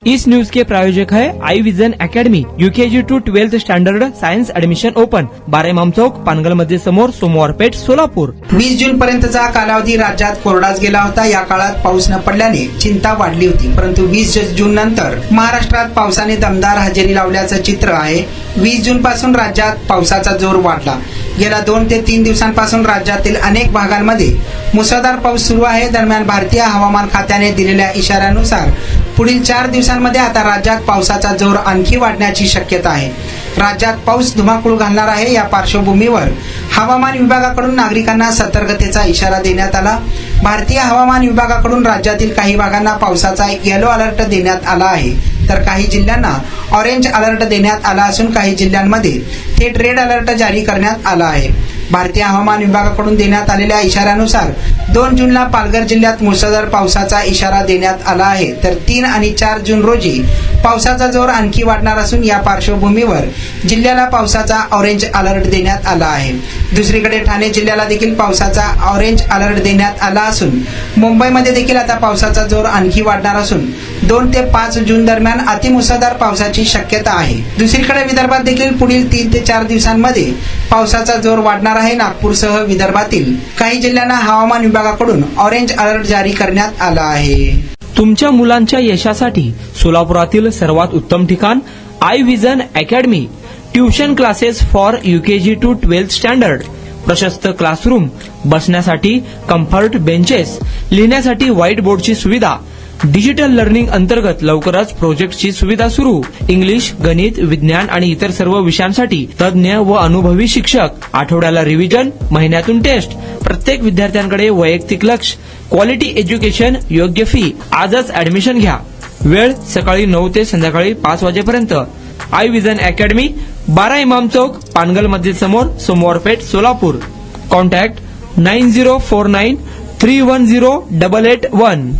इस news के प्रायोजक है I vision academy UKG to 12th standard science admission open 12 Imam Chowk Pangal मध्ये समोर सोमवार पेठ सोलापूर। 20 जून पर्यंतचा कालावधी राज्यात कोरडाच गेला होता। या काळात पाऊस न पडल्याने चिंता वाढली होती, परंतु 20 जून नंतर महाराष्ट्रात पावसाने दमदार हजेरी लावल्याचं चित्र आहे। 20 जून पासून राज्यात पावसाचा जोर वाढला। गेल्या 2 ते 3 दिवसांपासून राज्यातील अनेक भागांमध्ये मुसळधार पाऊस सुरू आहे। दरम्यान भारतीय हवामान खात्याने दिलेल्या इशाऱ्यानुसार पुढील 4 दिवसांमध्ये आता राज्यात पावसाचा जोर आणखी वाढण्याची शक्यता आहे। राज्यात पाऊस धुमाकूळ घालणार आहे। या पार्श्वभूमीवर हवामान विभागाकडून नागरिकांना सतर्कतेचा इशारा देण्यात आला। भारतीय हवामान विभागाकडून राज्यातील काही भागांना पावसाचा येलो अलर्ट देण्यात आला आहे, तर काही जिल्ह्यांना ऑरेंज अलर्ट देण्यात आला असून काही जिल्ह्यांमध्ये थेट रेड अलर्ट जारी करण्यात आला आहे। भारतीय हवामान विभागाकडून देण्यात आलेल्या इशाऱ्यानुसार 2 जूनला पालघर जिल्ह्यात मुसळधार पावसाचा इशारा देण्यात आला आहे, तर 3 आणि 4 जून रोजी पावसाचा जोर आणखी वाढणार असून या पार्श्वभूमीवर जिल्ह्याला पावसाचा ऑरेंज अलर्ट देण्यात आला आहे। दुसरीकडे ठाणे जिल्ह्याला देखील पावसाचा ऑरेंज अलर्ट देण्यात आला असून मुंबईमध्ये देखील आता पावसाचा जोर आणखी वाढणार असून 2 ते 5 जून दरम्यान अतिमुसळधार पावसाची शक्यता आहे। दुसरीकडे विदर्भात देखील पुढील 3 ते 4 दिवसांमध्ये पावसाचा जोर वाढणार आहे। नागपूरसह विदर्भातील काही जिल्ह्यांना हवामान विभागाकडून ऑरेंज अलर्ट जारी करण्यात आला आहे। तुमच्या मुलांच्या यशासाठी सोलापुरातील सर्वात उत्तम ठिकाण I vision academy. Tuition classes for UKG to 12th standard, प्रशस्त क्लासरूम, बसण्यासाठी कम्फर्ट बेंचेस, लिहिण्यासाठी व्हाईट बोर्डची सुविधा, डिजिटल लर्निंग अंतर्गत लवकरच प्रोजेक्टची सुविधा सुरू। इंग्लिश, गणित, विज्ञान आणि इतर सर्व विषयांसाठी तज्ञ व अनुभवी शिक्षक, आठवड्याला रिव्हिजन, महिन्यातून टेस्ट, प्रत्येक विद्यार्थ्यांकडे वैयक्तिक लक्ष, क्वालिटी एज्युकेशन, योग्य फी। आजच ऍडमिशन घ्या। वेळ सकाळी 9 ते संध्याकाळी 5 वाजेपर्यंत। आई विजन अकॅडमी, 12 इमाम चौक, पानगल मस्जिद समोर, सोमवार पेठ, सोलापूर। कॉन्टॅक्ट 9049310881।